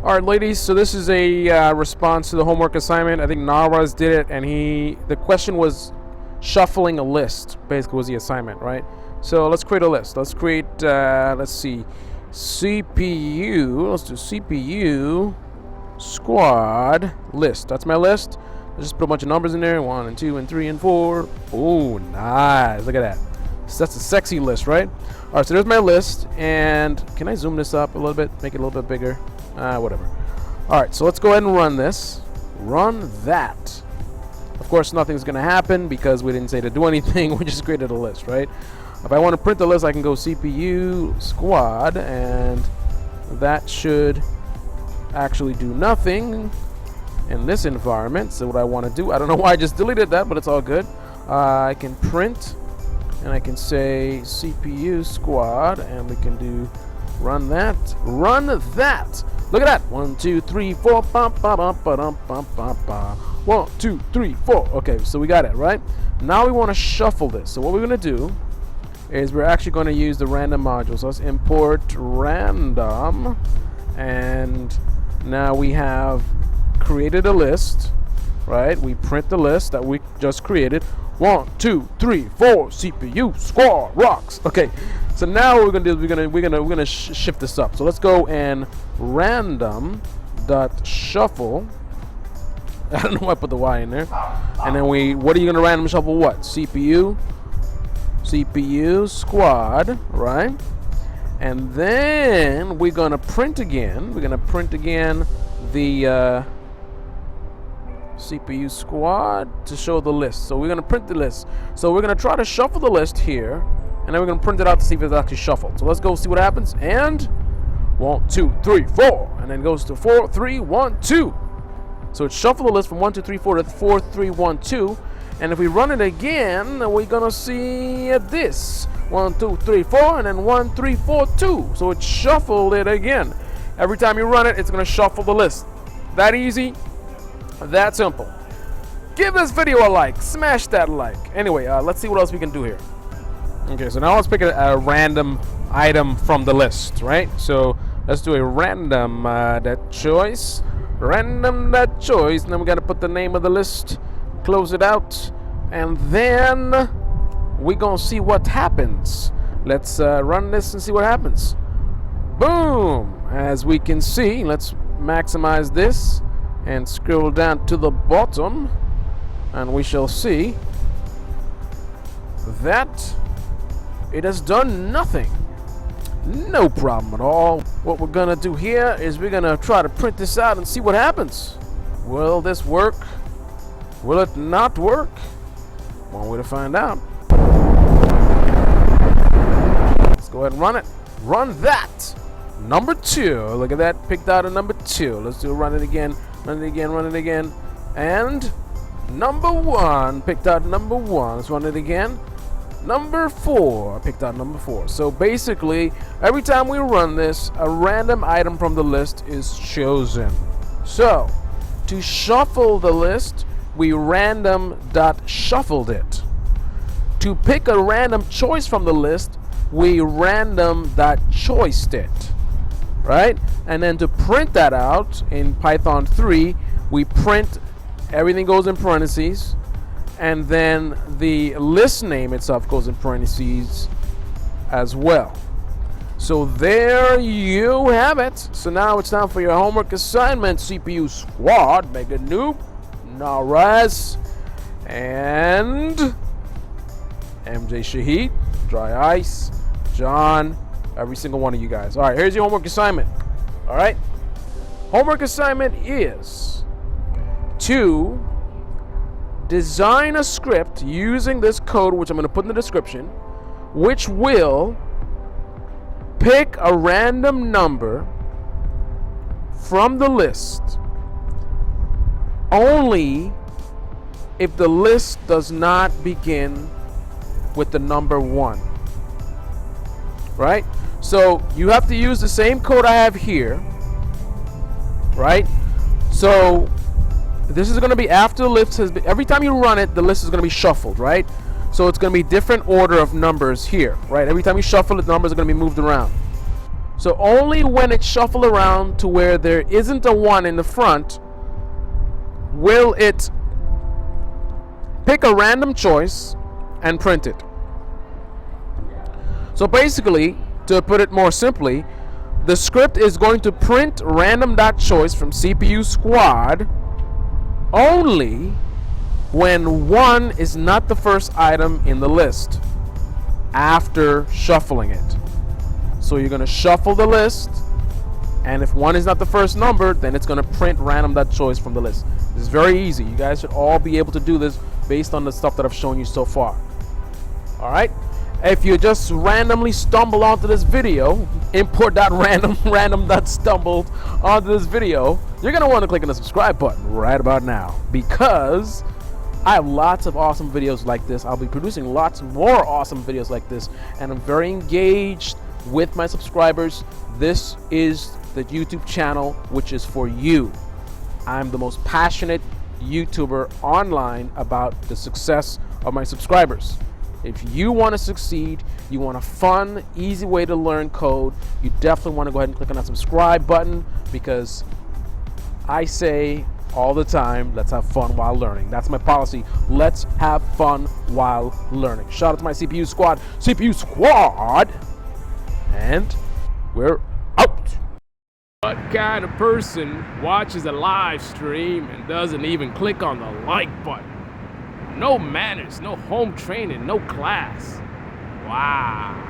All right, ladies, so this is a response to the homework assignment. I think Narwaz did it, and the question was shuffling a list, basically was the assignment, right? So let's create a list. Let's create, let's see, CPU, let's do CPU squad list. That's my list. Let's just put a bunch of numbers in there, 1 and 2 and 3 and 4. Oh, nice, look at that. So that's a sexy list, right? All right, so there's my list, and can I zoom this up a little bit, make it a little bit bigger? Whatever. All right, so let's go ahead and run this. Run that. Of course, nothing's going to happen because we didn't say to do anything. We just created a list, right? If I want to print the list, I can go CPU squad, and that should actually do nothing in this environment. So what I want to do, I don't know why I just deleted that, but it's all good. I can print, and I can say CPU squad, and we can do run that. Run that. Look at that. 1, 2, 3, 4. 1, 2, 3, 4. Okay, so we got it, right? Now we want to shuffle this. So what we're going to do is we're actually going to use the random module. So let's import random. And now we have created a list, right? We print the list that we just created. 1, 2, 3, 4. CPU squad rocks. Okay. So now what we're gonna do is we're gonna shift this up. So let's go and random dot shuffle. I don't know why I put the Y in there. And then what are you gonna random shuffle? What? CPU squad, right? And then we're gonna print again. We're gonna print again the CPU squad to show the list. So we're gonna print the list. So we're gonna try to shuffle the list here. And then we're going to print it out to see if it's actually shuffled. So let's go see what happens. And 1, 2, 3, 4. And then it goes to 4, 3, 1, 2. So it shuffled the list from 1, 2, 3, 4 to 4, 3, 1, 2. And if we run it again, we're going to see this. 1, 2, 3, 4. And then 1, 3, 4, 2. So it shuffled it again. Every time you run it, it's going to shuffle the list. That easy. That simple. Give this video a like. Smash that like. Anyway, let's see what else we can do here. Okay, so now let's pick a random item from the list, right? So let's do a random that choice. Random that choice. And then we got to put the name of the list, close it out, and then we're going to see what happens. Let's run this and see what happens. Boom! As we can see, let's maximize this and scroll down to the bottom, and we shall see that it has done nothing. No problem at all. What we're gonna do here is we're gonna try to print this out and see what happens. Will this work? Will it not work? One way to find out. Let's go ahead and run it. Run that. Number 2. Look at that. Picked out a number 2. Let's do run it again. Run it again. Run it again. And number 1. Picked out number 1. Let's run it again. Number 4, I picked out number 4. So basically, every time we run this, a random item from the list is chosen. So, to shuffle the list, we random dot shuffled it. To pick a random choice from the list, we random dot choiced it. Right? And then to print that out in Python 3, we print, everything goes in parentheses. And then the list name itself goes in parentheses as well. So there you have it. So now it's time for your homework assignment. CPU squad, Mega Noob, Narwaz, and MJ Shahid, Dry Ice, John, every single one of you guys. All right, here's your homework assignment. All right. Homework assignment is to design a script using this code, which I'm going to put in the description, which will pick a random number from the list only if the list does not begin with the number 1. Right? So you have to use the same code I have here. Right? So this is going to be after the list has been, every time you run it, the list is going to be shuffled, right? So it's going to be different order of numbers here, right? Every time you shuffle it, the numbers are going to be moved around. So only when it shuffle around to where there isn't a 1 in the front will it pick a random choice and print it. So basically, to put it more simply, the script is going to print random.choice from CPU squad only when 1 is not the first item in the list after shuffling it. So you're going to shuffle the list, and if 1 is not the first number, then it's going to print random.choice from the list. This is very easy. You guys should all be able to do this based on the stuff that I've shown you so far. Alright? If you just randomly stumble onto this video, import.random.stumbled onto this video, you're going to want to click on the subscribe button right about now, because I have lots of awesome videos like this. I'll be producing lots more awesome videos like this, and I'm very engaged with my subscribers. This is the YouTube channel which is for you. I'm the most passionate YouTuber online about the success of my subscribers. If you want to succeed, you want a fun, easy way to learn code, you definitely want to go ahead and click on that subscribe button, because I say all the time, let's have fun while learning. That's my policy. Let's have fun while learning. Shout out to my CPU squad. CPU squad! And we're out. What kind of person watches a live stream and doesn't even click on the like button? No manners, no home training, no class. Wow.